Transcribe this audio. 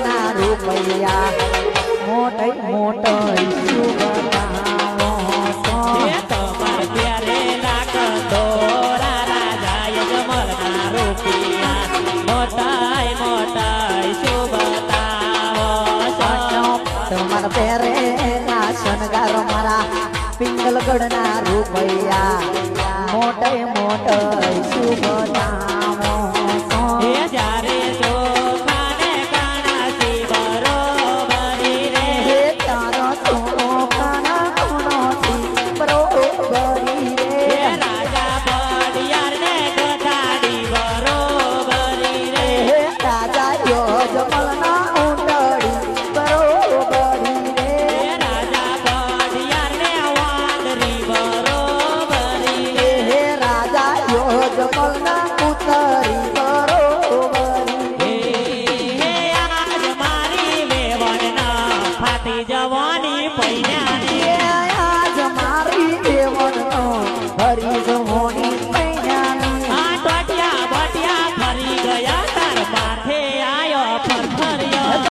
ગઢના રૂપૈયા મોટે મોટો શુભતાઓ તમાર ત્યારે લાખ દોરા રાજા યજમલના રૂપિયા મોટાઈ મોટાઈ શુભતાઓ તમારા પહેરે ના શણગાર મારા પિંગલગઢના રૂપૈયા મોટે મોટો શુભતાઓ